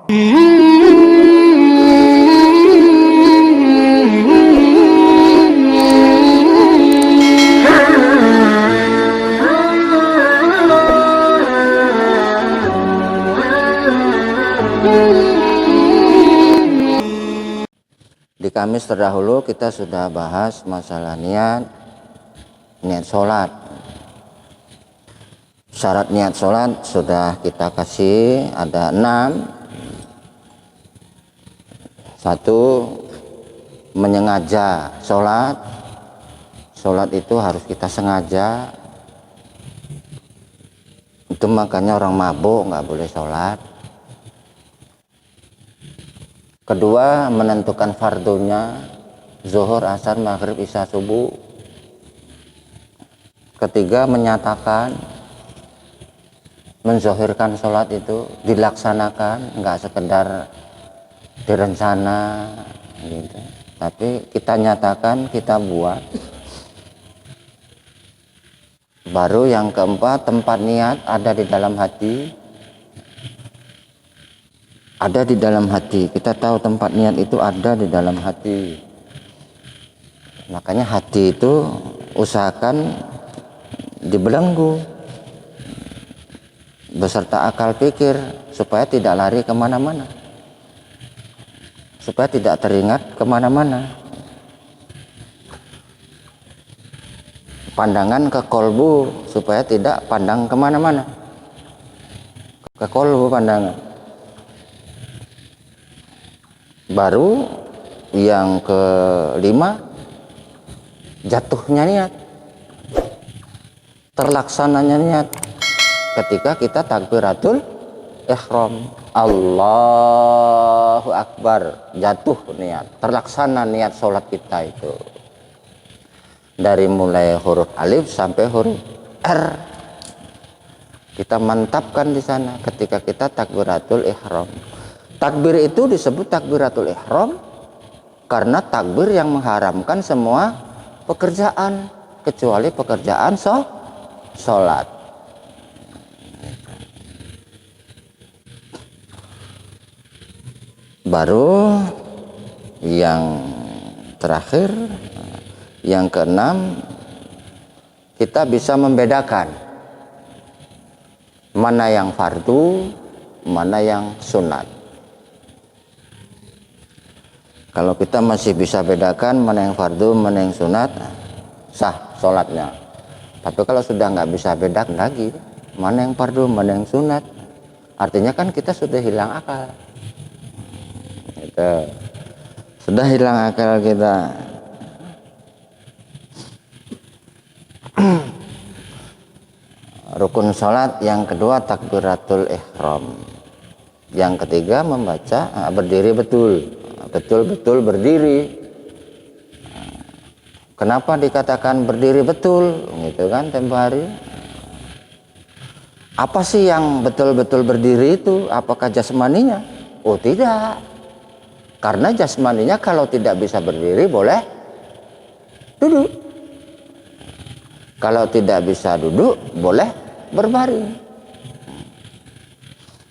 Di Kamis terdahulu kita sudah bahas masalah niat sholat. Syarat niat sholat sudah kita kasih ada 6. 1. Menyengaja sholat. Sholat itu harus kita sengaja. Itu makanya orang mabuk nggak boleh sholat. Kedua, menentukan fardunya, zuhur, asar, maghrib, isya, subuh. Ketiga, menyatakan, menzohirkan sholat itu dilaksanakan, nggak sekedar direncana gitu. Tapi kita nyatakan, kita buat. Baru yang keempat, tempat niat ada di dalam hati. Ada di dalam hati. Kita tahu tempat niat itu ada di dalam hati. Makanya hati itu usahakan dibelenggu beserta akal pikir supaya tidak lari kemana-mana, supaya tidak teringat kemana-mana. Pandangan ke kolbu supaya tidak pandang kemana-mana, ke kolbu pandangan. Baru yang kelima, jatuhnya niat, terlaksananya niat ketika kita takbiratul ihram, Allahu Akbar, jatuh niat, terlaksana niat sholat kita itu dari mulai huruf alif sampai huruf R. Kita mantapkan di sana ketika kita takbiratul ihram. Takbir itu disebut takbiratul ihram karena takbir yang mengharamkan semua pekerjaan kecuali pekerjaan sholat. Baru yang terakhir, yang keenam, kita bisa membedakan mana yang fardu, mana yang sunat. Kalau kita masih bisa bedakan mana yang fardu, mana yang sunat, sah sholatnya. Tapi kalau sudah nggak bisa bedakan lagi mana yang fardu, mana yang sunat, artinya kan kita sudah hilang akal. Gitu. Sudah hilang akal kita. Rukun sholat yang kedua takbiratul ihram. Yang ketiga membaca berdiri betul. Betul-betul berdiri. Kenapa dikatakan berdiri betul? Gitu kan tempo hari. Apa sih yang betul-betul berdiri itu? Apakah jasmaninya? Oh tidak. Karena jasmaninya kalau tidak bisa berdiri boleh duduk. Kalau tidak bisa duduk boleh berbaring.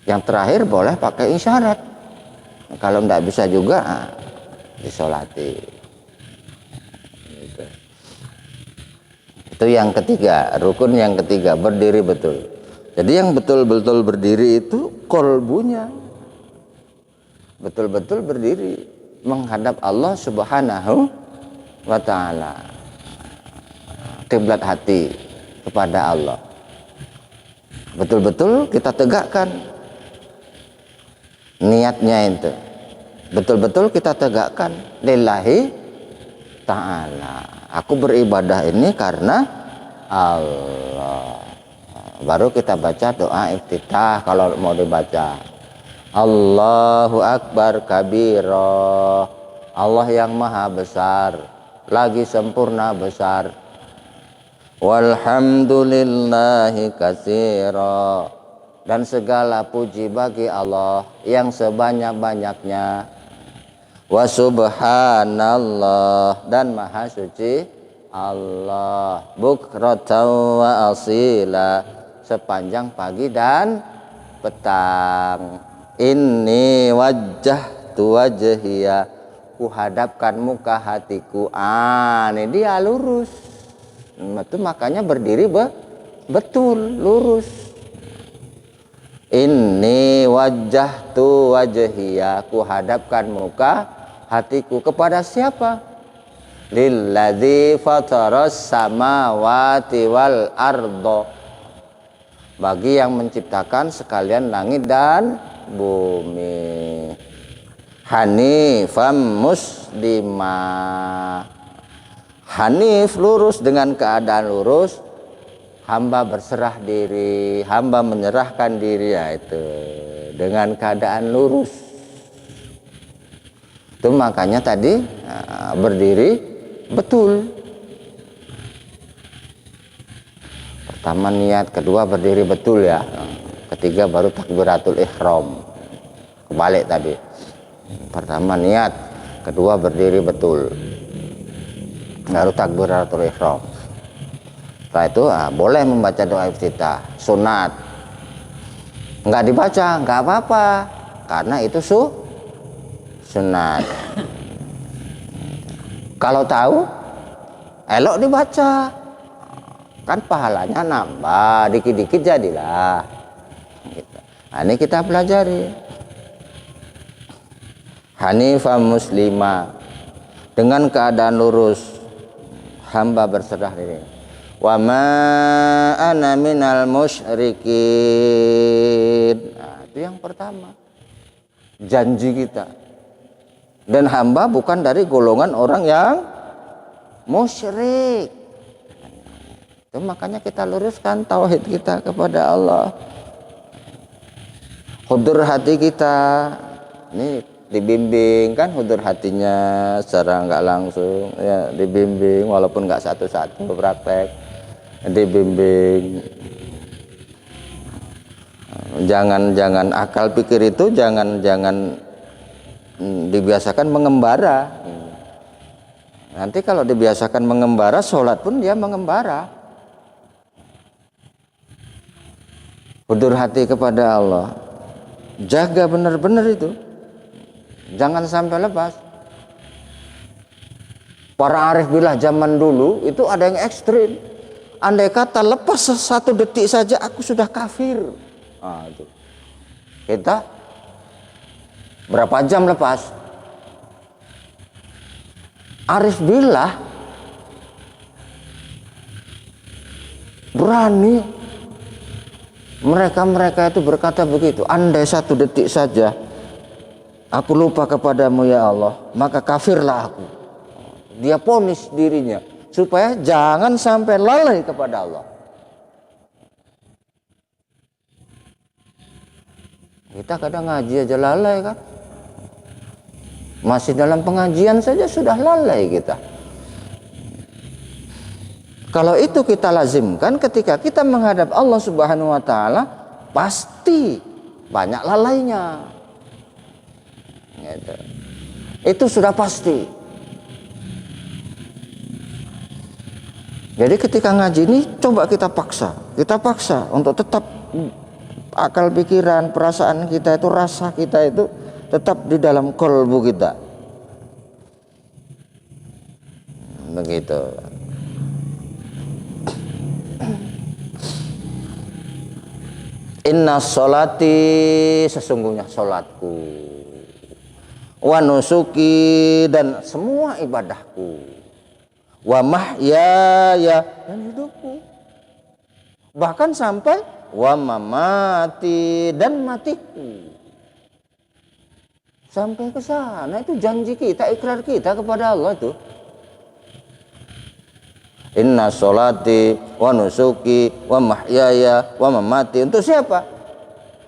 Yang terakhir boleh pakai isyarat. Kalau tidak bisa juga disolati. Itu yang ketiga, rukun yang ketiga, berdiri betul. Jadi yang betul-betul berdiri itu kolbunya, betul-betul berdiri menghadap Allah Subhanahu wa ta'ala, kiblat hati kepada Allah. Betul-betul kita tegakkan niatnya itu, betul-betul kita tegakkan lillahi ta'ala. Aku beribadah ini karena Allah. Baru kita baca doa iftitah kalau mau dibaca. Allahu Akbar kabira. Allah yang maha besar, lagi sempurna besar. Walhamdulillahi katsira. Dan segala puji bagi Allah yang sebanyak-banyaknya. Wa subhanallah, dan maha suci Allah. Bukratan wa asila, sepanjang pagi dan petang. Inni wajjahtu wajhiya, kuhadapkan muka hatiku. Ini dia lurus. Itu makanya berdiri betul lurus. Inni wajjahtu wajhiya, kuhadapkan muka hatiku kepada siapa? Lilladzi fataras samawati wal ardo, bagi yang menciptakan sekalian langit dan bumi. Hanifam muslimah, hanif lurus, dengan keadaan lurus, hamba berserah diri, hamba menyerahkan diri, itu dengan keadaan lurus. Itu makanya tadi berdiri betul. Pertama niat, kedua berdiri betul ya, ketiga baru takbiratul ihram. Kebalik tadi, pertama niat, kedua berdiri betul, baru takbiratul ihram. Setelah itu boleh membaca doa iftitah, sunat. Nggak dibaca nggak apa-apa, karena itu sunat. Kalau tahu, elok dibaca, kan pahalanya nambah, dikit-dikit jadilah. Nah, ini kita pelajari. Hanifah muslimah, dengan keadaan lurus, hamba berserah diri. Wa ma ana minal musyrikin. Nah, itu yang pertama, janji kita. Dan hamba bukan dari golongan orang yang musyrik. Itu makanya kita luruskan tauhid kita kepada Allah. Hudur hati kita ini dibimbing, kan hudur hatinya secara nggak langsung ya, dibimbing walaupun nggak satu-satu praktek, dibimbing. Jangan akal pikir itu jangan dibiasakan mengembara. Nanti kalau dibiasakan mengembara, sholat pun dia mengembara. Hudur hati kepada Allah, jaga benar-benar itu, jangan sampai lepas. Para arif billah zaman dulu itu ada yang ekstrim. Andai kata lepas satu detik saja aku sudah kafir. Itu. Kita berapa jam lepas? Arif billah berani. Mereka itu berkata begitu, andai satu detik saja aku lupa kepadamu ya Allah, maka kafirlah aku. Dia ponis dirinya supaya jangan sampai lalai kepada Allah. Kita kadang ngaji aja lalai kan, masih dalam pengajian saja sudah lalai kita. Kalau itu kita lazimkan ketika kita menghadap Allah Subhanahu wa taala, pasti banyak lalainya. Gitu. Itu sudah pasti. Jadi ketika ngaji ini coba kita paksa untuk tetap akal pikiran, perasaan kita itu, rasa kita itu tetap di dalam kolbu kita. Begitu. Inna sholati, sesungguhnya sholatku, wa nusuki, dan semua ibadahku, wa mahyaya, dan hidupku, bahkan sampai wa mamati, dan matiku. Sampai ke sana, itu janji kita, ikrar kita kepada Allah itu. Inna sholati wa nusuki wa mahyaya wa mamati, untuk siapa?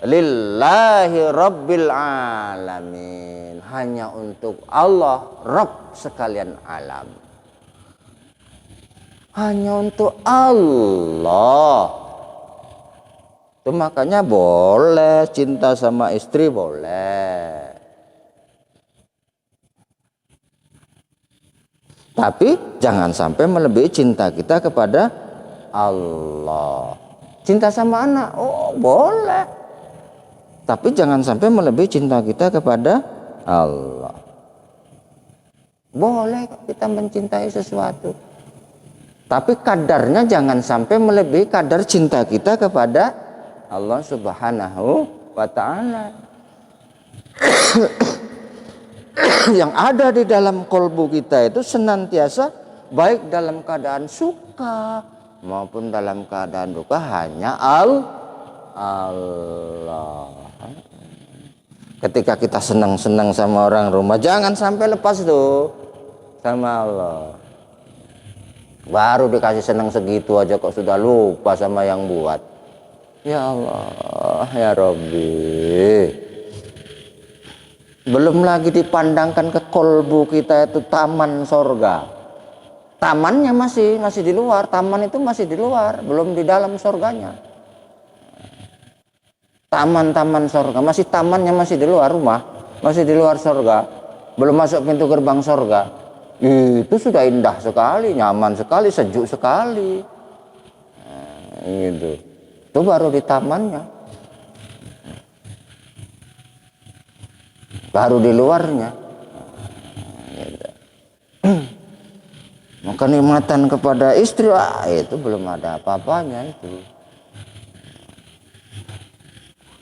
Lillahi rabbil alamin, hanya untuk Allah Rabb sekalian alam, hanya untuk Allah. Itu makanya boleh cinta sama istri, boleh, tapi jangan sampai melebihi cinta kita kepada Allah. Cinta sama anak, oh boleh, Tapi jangan sampai melebihi cinta kita kepada Allah. Boleh kita mencintai sesuatu, tapi kadarnya jangan sampai melebihi kadar cinta kita kepada Allah Subhanahu wa ta'ala. Yang ada di dalam kolbu kita itu senantiasa, baik dalam keadaan suka maupun dalam keadaan duka, hanya Allah. Ketika kita senang-senang sama orang rumah, jangan sampai lepas tuh sama Allah. Baru dikasih senang segitu aja kok sudah lupa sama yang buat. Ya Allah, ya Rabbi. Belum lagi dipandangkan ke kolbu kita itu taman sorga. Tamannya masih di luar, taman itu masih di luar, belum di dalam sorganya. Taman-taman sorga, masih tamannya masih di luar rumah, masih di luar sorga, belum masuk pintu gerbang sorga. Itu sudah indah sekali, nyaman sekali, sejuk sekali. Gitu. Itu baru di tamannya, baru di luarnya. Gitu. Kenikmatan kepada istri, itu belum ada apa-apanya itu.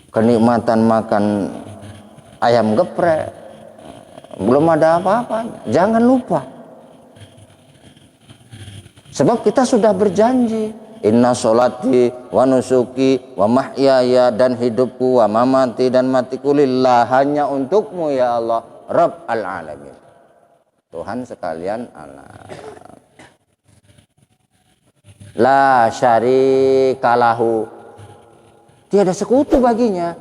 Kenikmatan makan ayam geprek, belum ada apa-apanya. Jangan lupa. Sebab kita sudah berjanji, inna sholati wa nusuki wa mahyaya, dan hidupku wa mamati dan matiku lillah, hanya untukmu ya Allah, Rabbal alamin, Tuhan sekalian alam. La syarikalahu, tiada sekutu baginya.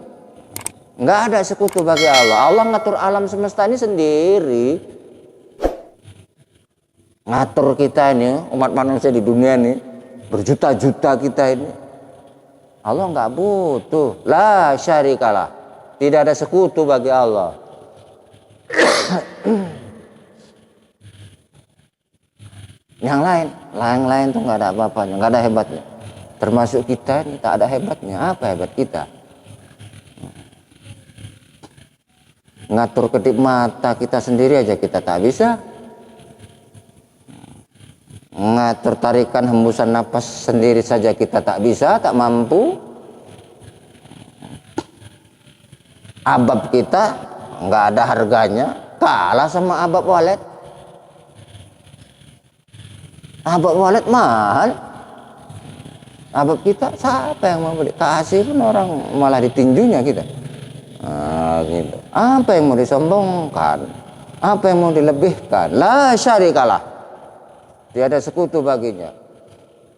Nggak ada sekutu bagi Allah. Allah ngatur alam semesta ini sendiri. Ngatur kita ini, umat manusia di dunia ini, berjuta-juta kita ini. Allah nggak butuh. La syarikalah, tidak ada sekutu bagi Allah. Yang lain tuh nggak ada apa-apanya, nggak ada hebatnya. Termasuk kita ini tak ada hebatnya. Apa hebat kita? Ngatur kedip mata kita sendiri aja kita tak bisa. Ngatur tarikan hembusan napas sendiri saja kita tak bisa, tak mampu. Abab kita nggak ada harganya, kalah sama abab walet. Abab walet mahal. Abab kita siapa yang mau beli? Kasih pun orang malah ditinjunya kita. Gitu. Apa yang mau disombongkan? Apa yang mau dilebihkan? La syarikalah, tiada sekutu baginya.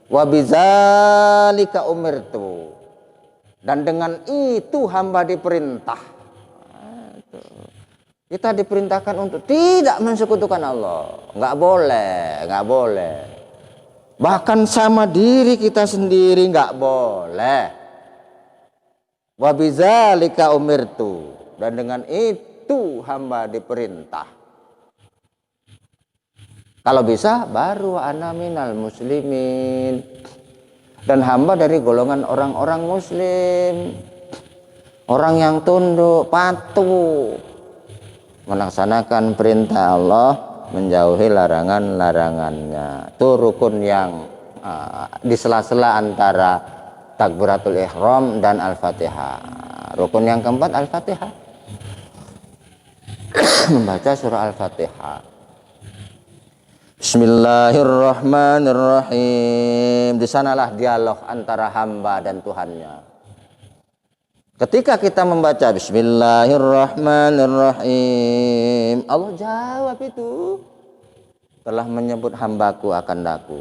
Wa bidzalika umirtu, dan dengan itu hamba diperintah. Kita diperintahkan untuk tidak mensekutukan Allah. Nggak boleh. Bahkan sama diri kita sendiri nggak boleh. Wa bidzalika umirtu, dan dengan itu hamba diperintah. Kalau bisa baru ana minal muslimin, dan hamba dari golongan orang-orang muslim, orang yang tunduk patuh melaksanakan perintah Allah, menjauhi larangan-larangannya. Itu rukun yang di sela-sela antara takbiratul ihram dan al-fatihah. Rukun yang keempat al-fatihah. Membaca surah al-fatihah. Bismillahirrahmanirrahim. Di sanalah dialog antara hamba dan Tuhannya. Ketika kita membaca Bismillahirrahmanirrahim, Allah jawab itu. Telah menyebut hambaku akan daku.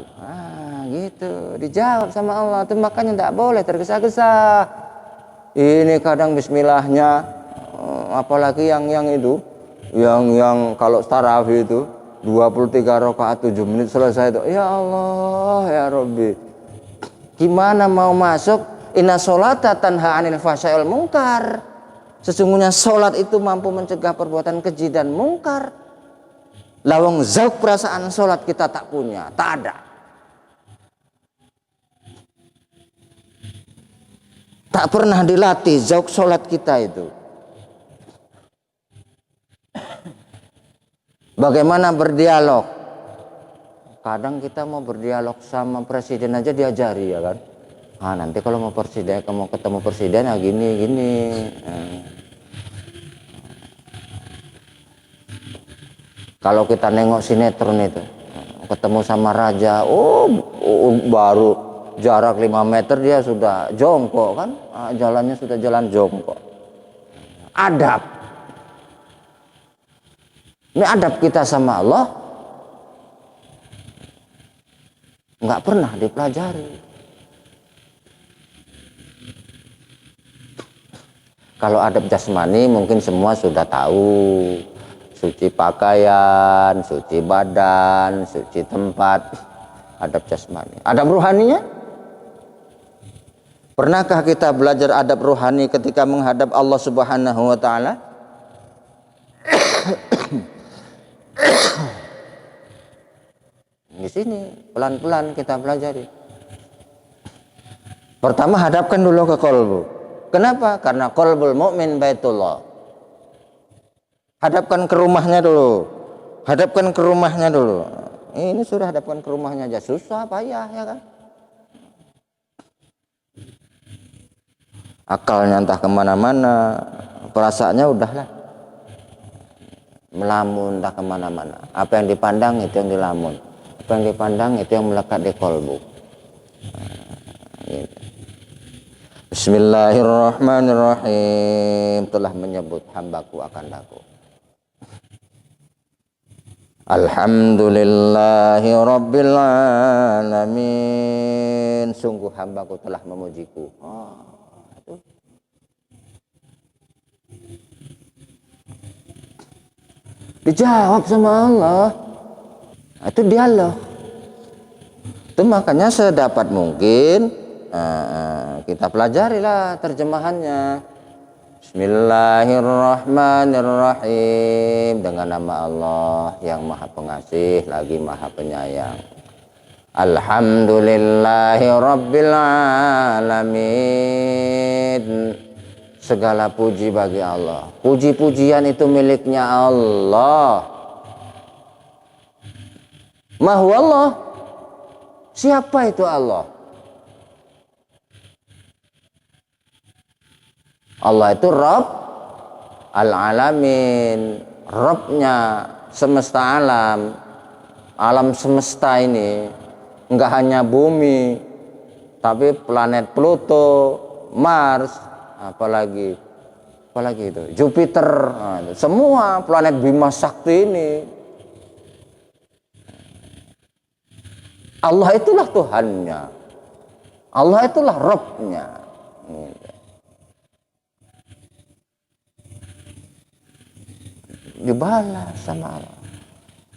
Gitu. Dijawab sama Allah. Itu makanya tidak boleh tergesa-gesa. Ini kadang bismillahnya, apalagi yang itu, yang kalau tarawih itu 23 rakaat 7 menit selesai itu. Ya Allah, ya Rabbi. Gimana mau masuk? Inna sholata tanha anil fahsya'i wal munkar. Sesungguhnya sholat itu mampu mencegah perbuatan keji dan mungkar. Lawang zauk perasaan sholat kita tak punya, tak ada. Tak pernah dilatih zauk sholat kita itu. Bagaimana berdialog? Kadang kita mau berdialog sama presiden aja diajari ya kan. Nanti kalau mau ketemu presiden ya gini. Kalau kita nengok sinetron itu, ketemu sama raja, baru jarak 5 meter dia sudah jongkok kan, jalannya sudah jalan jongkok. Adab. Ini adab kita sama Allah nggak pernah dipelajari. Kalau adab jasmani mungkin semua sudah tahu. Suci pakaian, suci badan, suci tempat, adab jasmani. Adab ruhaninya? Pernahkah kita belajar adab ruhani ketika menghadap Allah Subhanahu wa taala? Di sini pelan-pelan kita pelajari. Pertama hadapkan dulu ke qalbu. Kenapa? Karena qalbul mukmin baitullah. Hadapkan ke rumahnya dulu. Hadapkan ke rumahnya dulu. Ini sudah hadapkan ke rumahnya aja susah, payah ya kan. Akalnya entah kemana-mana, perasaannya udahlah melamun entah kemana-mana. Apa yang dipandang itu yang dilamun. Apa yang dipandang itu yang melekat di kolbu. Bismillahirrahmanirrahim. Telah menyebut hambaku akan aku. Alhamdulillahi rabbil alamin. Sungguh hambaku telah memujiku. Dijawab sama Allah. Itu dialog. Itu makanya sedapat mungkin kita pelajarilah terjemahannya. Bismillahirrahmanirrahim. Dengan nama Allah yang maha pengasih lagi maha penyayang. Alhamdulillahi rabbil alamin. Segala puji bagi Allah. Puji-pujian itu miliknya Allah. Mahu Allah. Siapa itu Allah? Allah itu Rabb al-alamin, Rabbnya semesta alam. Alam semesta ini enggak hanya bumi, tapi planet Pluto, Mars, apalagi itu Jupiter, semua planet Bima Sakti ini. Allah itulah Tuhannya, Allah itulah Rabbnya. Dibalas sama Allah.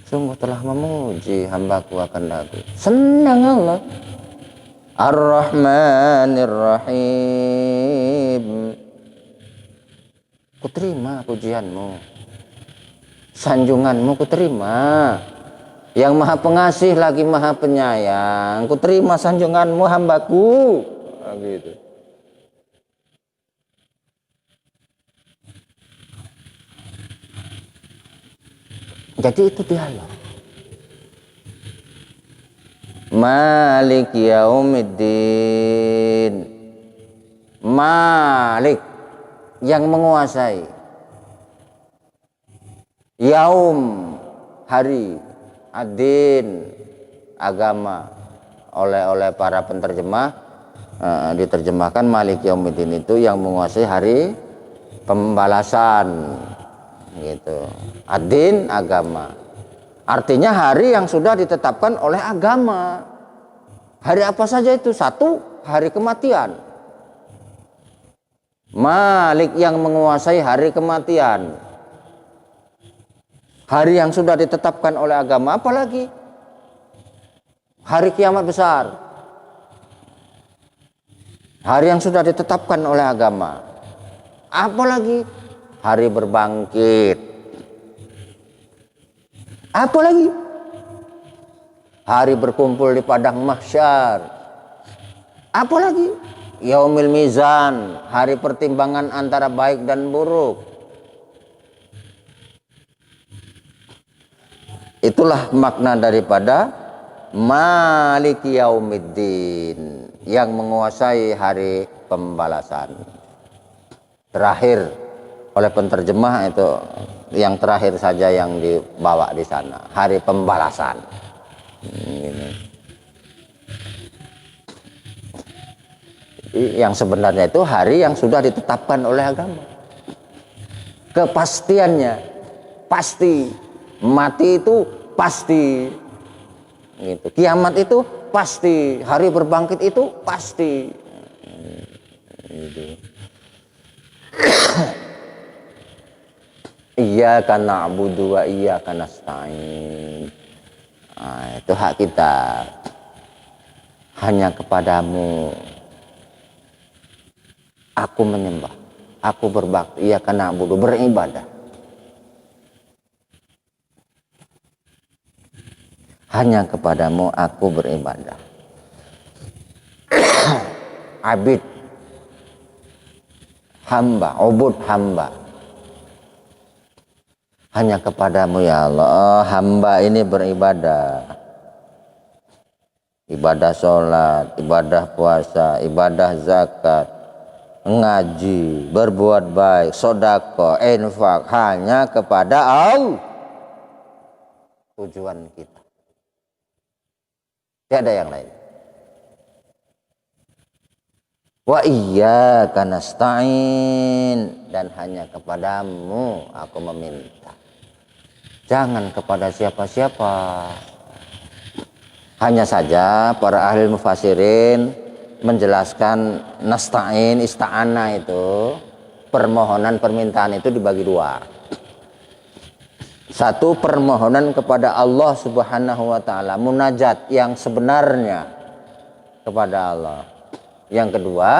Sungguh telah memuji hambaku akan aku. Senang Allah. Ar-Rahmanir-Rahim. Kuterima pujianmu, sanjunganmu kuterima. Yang maha pengasih lagi maha penyayang, kuterima sanjunganmu hambaku. Gitu. Jadi itu dialog. Malik yaumiddin. Malik yang menguasai. Yaum hari, ad-din agama. Oleh para penterjemah diterjemahkan Malik yaumiddin itu yang menguasai hari pembalasan. Gitu. Ad-din agama. Artinya hari yang sudah ditetapkan oleh agama. Hari apa saja itu? Satu, hari kematian. Malik yang menguasai hari kematian. Hari yang sudah ditetapkan oleh agama, apalagi hari kiamat besar. Hari yang sudah ditetapkan oleh agama. Apalagi hari berbangkit. Apalagi hari berkumpul di padang mahsyar. Apalagi yaumil mizan, hari pertimbangan antara baik dan buruk. Itulah makna daripada Maliki Yaumiddin, yang menguasai hari pembalasan. Terakhir oleh penterjemah itu yang terakhir saja yang dibawa di sana, hari pembalasan. Yang sebenarnya itu hari yang sudah ditetapkan oleh agama. Kepastiannya pasti, mati itu pasti, gitu. Kiamat itu pasti, hari berbangkit itu pasti. Gitu. Iyyaka na'budu wa iyyaka nasta'in. Nah, itu hak kita. Hanya kepadamu aku menyembah, aku berbakti, iyyaka na'budu, beribadah. Hanya kepadamu aku beribadah. Abid, hamba, ubud, hamba. Hanya kepadamu ya Allah, hamba ini beribadah. Ibadah sholat, ibadah puasa, ibadah zakat, ngaji, berbuat baik, sodako, infak, hanya kepada Allah tujuan kita. Tidak ada yang lain. Wa iyyaka nasta'in, dan hanya kepadamu aku meminta. Jangan kepada siapa-siapa. Hanya saja para ahli mufassirin menjelaskan nasta'in, ista'ana itu, permohonan permintaan itu dibagi dua. Satu, permohonan kepada Allah Subhanahu wa taala, munajat yang sebenarnya kepada Allah. Yang kedua,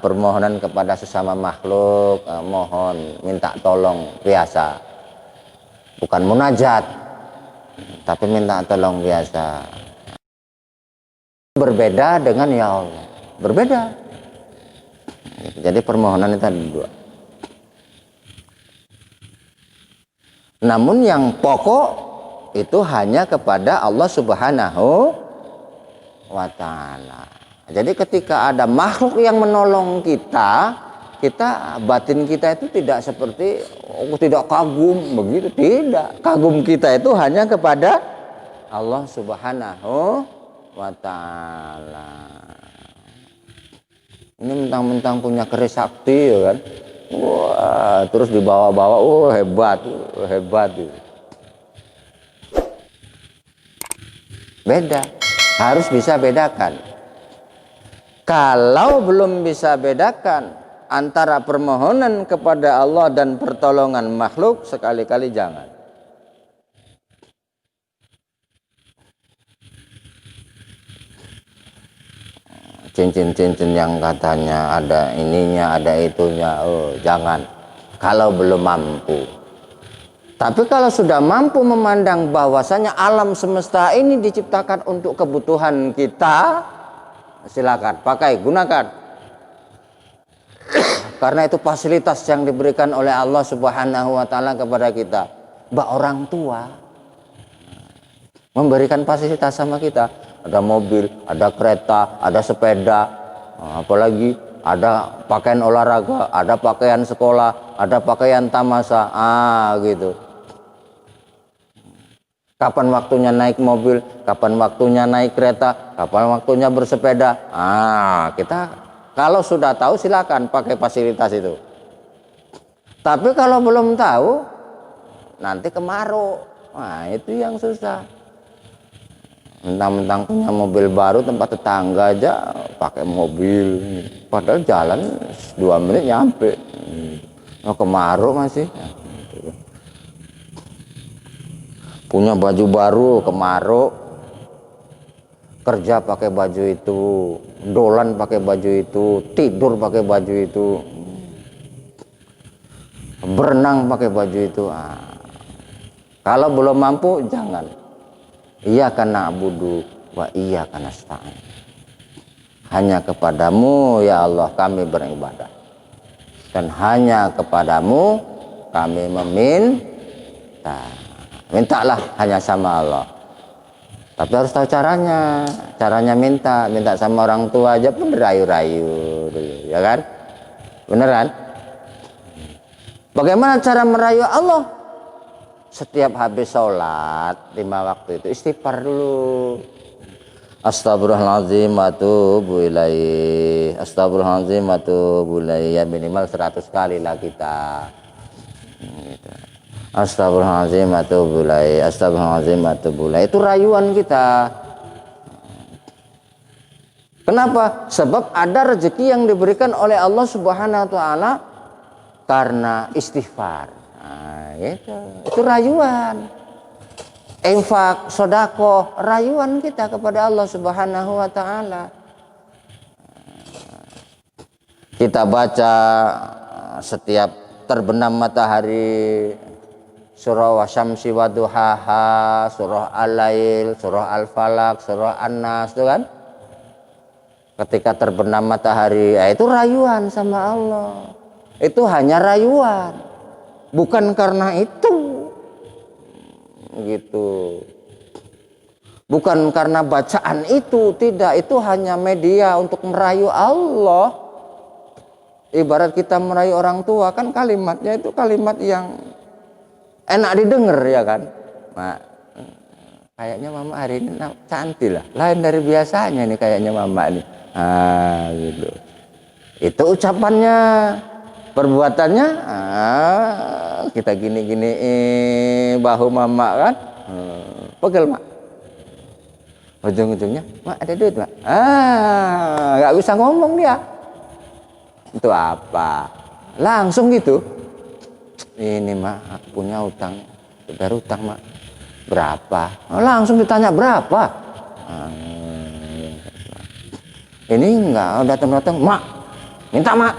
permohonan kepada sesama makhluk, mohon minta tolong biasa. Bukan munajat, tapi minta tolong biasa. Berbeda dengan ya Allah, berbeda. Jadi permohonan itu ada dua. Namun yang pokok itu hanya kepada Allah Subhanahu wa taala. Jadi ketika ada makhluk yang menolong kita, batin kita itu tidak seperti tidak kagum begitu, tidak. Kagum kita itu hanya kepada Allah Subhanahu wa taala. Ini mentang-mentang punya keris sakti ya kan. Wah, terus dibawa-bawa, hebat. Beda, harus bisa bedakan. Kalau belum bisa bedakan antara permohonan kepada Allah dan pertolongan makhluk, sekali-kali jangan. Cincin-cincin yang katanya ada ininya, ada itunya, jangan. Kalau belum mampu. Tapi kalau sudah mampu memandang bahwasanya alam semesta ini diciptakan untuk kebutuhan kita, silakan pakai, gunakan. Karena itu fasilitas yang diberikan oleh Allah Subhanahu wa taala kepada kita. Mbak orang tua memberikan fasilitas sama kita. Ada mobil, ada kereta, ada sepeda, apalagi ada pakaian olahraga, ada pakaian sekolah, ada pakaian tamasa, gitu. Kapan waktunya naik mobil, kapan waktunya naik kereta, kapan waktunya bersepeda. Kita kalau sudah tahu silakan pakai fasilitas itu. Tapi kalau belum tahu, nanti kemaruk. Itu yang susah. Mentang-mentang punya mobil baru, tempat tetangga aja pakai mobil, padahal jalan 2 menit nyampe. Kemaruk masih. Punya baju baru, kemaruk. Kerja pakai baju itu, dolan pakai baju itu, tidur pakai baju itu, berenang pakai baju itu. Kalau belum mampu, jangan. Iyyaka na'budu wa iyyaka nasta'in. hanya kepadamu ya Allah kami beribadah, dan hanya kepadamu kami meminta. Mintalah hanya sama Allah, tapi harus tahu caranya. Caranya minta sama orang tua aja pun dirayu-rayu dulu, ya kan? Beneran? Bagaimana cara merayu Allah? Setiap habis sholat 5 waktu itu istighfar dulu. Astagfirullahaladzim wa atubu ilaih. Astagfirullahaladzim wa atubu ilaih. Ya minimal 100 kali lah kita. Astagfirullahaladzim wa atubu ilaih. Astagfirullahaladzim wa atubu ilaih. Itu rayuan kita. Kenapa? Sebab ada rezeki yang diberikan oleh Allah Subhanahu wa taala karena istighfar. Nah, gitu. Itu rayuan. Infak, sodako, rayuan kita kepada Allah Subhanahu wa ta'ala. Kita baca setiap terbenam matahari surah Wasyamsi Waduhaha, surah Al-Lail, surah Al-Falak, surah An-Nas, itu kan? Ketika terbenam matahari, itu rayuan sama Allah. Itu hanya rayuan, bukan karena itu. Gitu, bukan karena bacaan itu, tidak, itu hanya media untuk merayu Allah. Ibarat kita merayu orang tua, kan kalimatnya itu kalimat yang enak didengar, ya kan? Nah, kayaknya mama hari ini cantik lah, lain dari biasanya nih kayaknya mama nih. Gitu. Itu ucapannya. Perbuatannya kita gini-gini bahu mama kan, pegel mak, ujung-ujungnya mak ada duit mak, nggak bisa ngomong dia. Itu apa? Langsung gitu. Ini mak aku punya utang, bayar utang mak. Berapa? Langsung ditanya berapa? Ini enggak datang-datang mak, minta mak.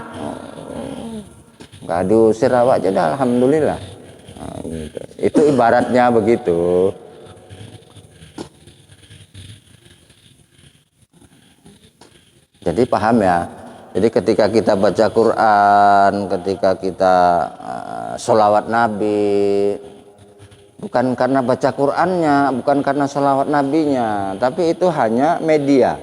Nggak diusir awak aja dah, alhamdulillah. Nah, gitu. Itu ibaratnya begitu. Jadi paham ya. Jadi ketika kita baca Quran, ketika kita sholawat Nabi, bukan karena baca Qurannya, bukan karena sholawat Nabinya, tapi itu hanya media.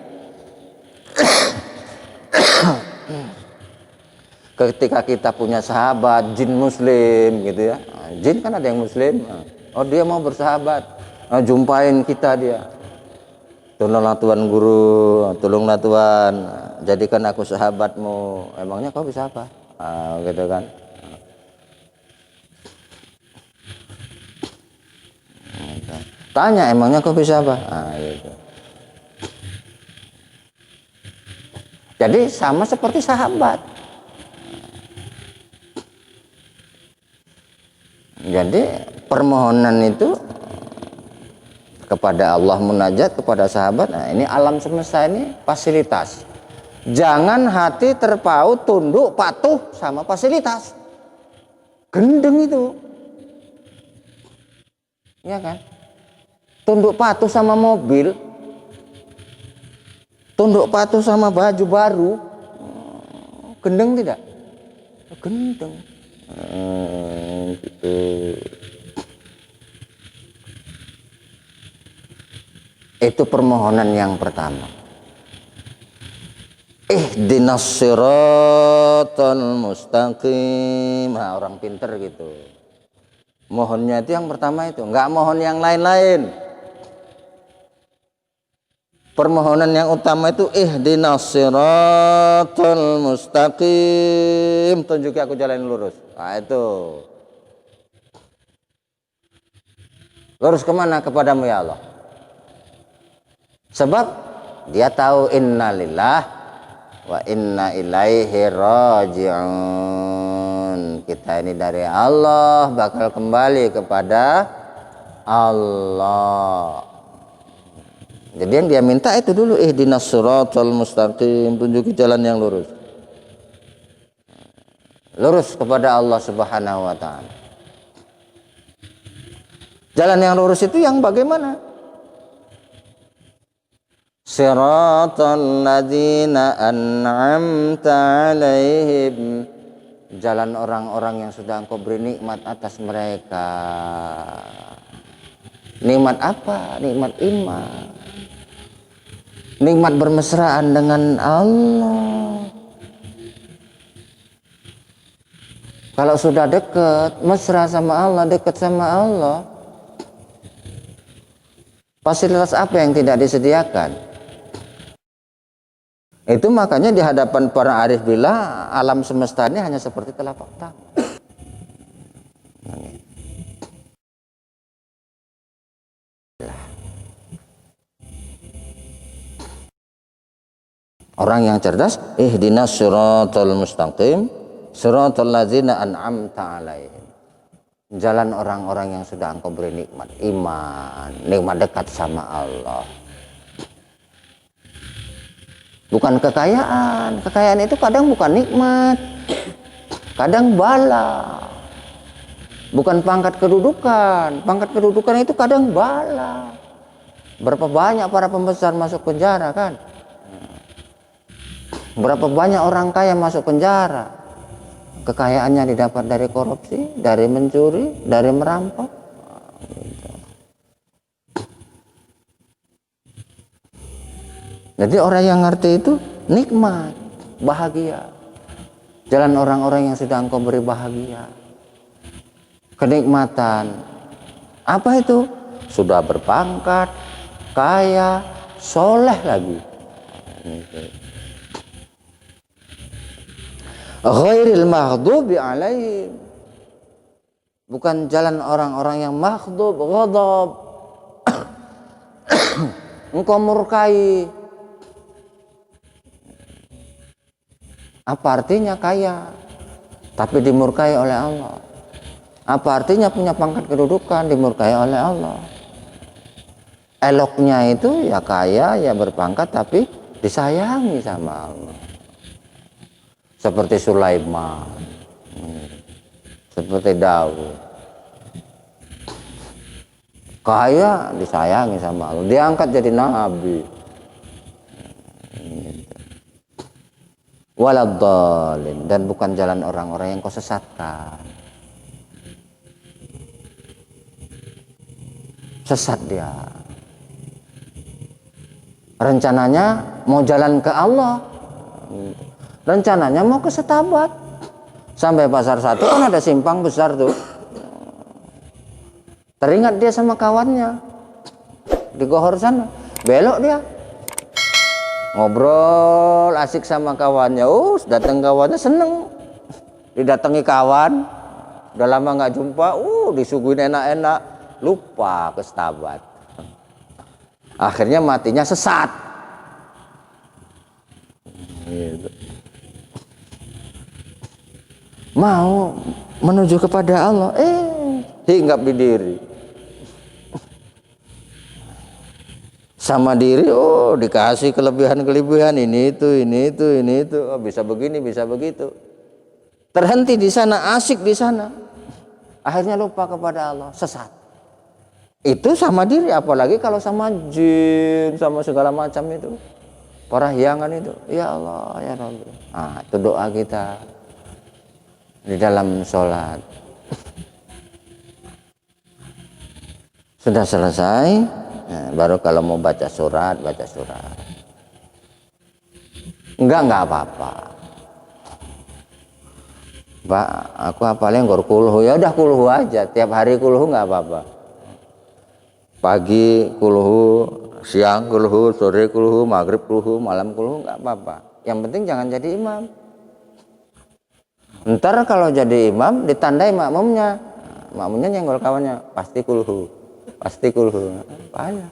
Ketika kita punya sahabat jin muslim gitu ya, jin kan ada yang muslim, oh dia mau bersahabat, jumpain kita dia, tolonglah Tuan Guru, tolonglah Tuan, jadikan aku sahabatmu. Emangnya kau bisa apa? Gitu kan. Tanya emangnya kau bisa apa? Gitu. Jadi sama seperti sahabat. Jadi permohonan itu kepada Allah, munajat kepada sahabat. Nah, ini alam semesta ini fasilitas. Jangan hati terpaut tunduk patuh sama fasilitas. Gendeng itu. Ya kan? Tunduk patuh sama mobil. Tunduk patuh sama baju baru. Gendeng tidak? Gendeng. Gitu. Itu permohonan yang pertama. Ihdinas siratal mustaqim. Nah, orang pinter gitu. Mohonnya itu yang pertama itu, nggak mohon yang lain-lain. Permohonan yang utama itu ihdinas siratal mustaqim, tunjuki aku jalan lurus. Nah, itu lurus kemana? Kepadamu ya Allah. Sebab dia tahu innalillah wa inna ilaihi raji'un. Kita ini dari Allah, bakal kembali kepada Allah. Jadi yang dia minta itu dulu, ihdinas siratal mustaqim, tunjuki jalan yang lurus. Lurus kepada Allah Subhanahu wa taala. Jalan yang lurus itu yang bagaimana? Siratal ladzina an'amta alaihim, jalan orang-orang yang sudah Engkau beri nikmat atas mereka. Nikmat apa? Nikmat iman, nikmat bermesraan dengan Allah. Kalau sudah dekat, mesra sama Allah, dekat sama Allah, fasilitas apa yang tidak disediakan? Itu makanya di hadapan para arif billah, alam semesta ini hanya seperti telapak tangan. Orang yang cerdas, ihdinas siratal mustaqim, siratal ladzina an'amta alaihim. Jalan orang-orang yang sudah Engkau beri nikmat iman, nikmat dekat sama Allah. Bukan kekayaan. Kekayaan itu kadang bukan nikmat, kadang bala. Bukan pangkat kedudukan. Pangkat kedudukan itu kadang bala. Berapa banyak para pembesar masuk penjara kan? Berapa banyak orang kaya masuk penjara? Kekayaannya didapat dari korupsi, dari mencuri, dari merampok. Jadi orang yang ngerti itu nikmat, bahagia. Jalan orang-orang yang sudah Engkau beri bahagia, kenikmatan. Apa itu? Sudah berpangkat, kaya, soleh lagi. Ghairil maghdubi alaihim, bukan jalan orang-orang yang maghdub, ghadab. Engkau murkai. Apa artinya kaya tapi dimurkai oleh Allah? Apa artinya punya pangkat kedudukan dimurkai oleh Allah? Eloknya itu ya kaya, ya berpangkat tapi disayangi sama Allah. Seperti Sulaiman, seperti Daud. Kaya disayangi sama Allah, diangkat jadi nabi. Waladhdallin, dan bukan jalan orang-orang yang Kau sesatkan. Sesat dia. Rencananya mau jalan ke Allah, rencananya mau ke Setabat. Sampai pasar 1 kan ada simpang besar tuh. Teringat dia sama kawannya di Gohor sana, belok dia. Ngobrol asik sama kawannya, datang kawannya seneng, didatangi kawan, udah lama nggak jumpa, disuguhin enak-enak, lupa ke Setabat. Akhirnya matinya sesat. Gitu. Mau menuju kepada Allah, hinggap di diri. Sama diri, dikasih kelebihan-kelebihan ini itu, bisa begini, bisa begitu. Terhenti di sana, asik di sana. Akhirnya lupa kepada Allah, sesat. Itu sama diri, apalagi kalau sama jin, sama segala macam itu. Para hiangan itu, ya Allah, ya Rabbi. Itu doa kita di dalam sholat. Sudah selesai. Baru kalau mau baca surat. Enggak apa-apa. Pak, aku hafalnya ngor kulhu. Ya udah kulhu aja, tiap hari kulhu nggak apa-apa. Pagi kulhu, siang kulhu, sore kulhu, maghrib kulhu, malam kulhu, nggak apa-apa. Yang penting jangan jadi imam. Ntar kalau jadi imam ditandai makmumnya nyenggol kawannya, pasti kulhu. Banyak.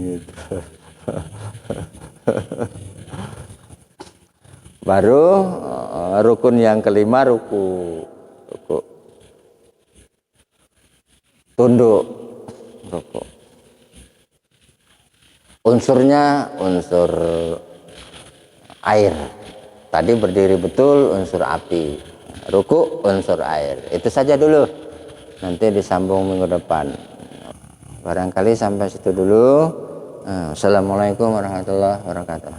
Gitu. Baru rukun yang kelima, ruku. Tunduk, ruku. Unsurnya unsur air. Tadi berdiri betul unsur api. Ruku unsur air. Itu saja dulu. Nanti disambung minggu depan. barangkali sampai situ dulu. Assalamualaikum warahmatullahi wabarakatuh.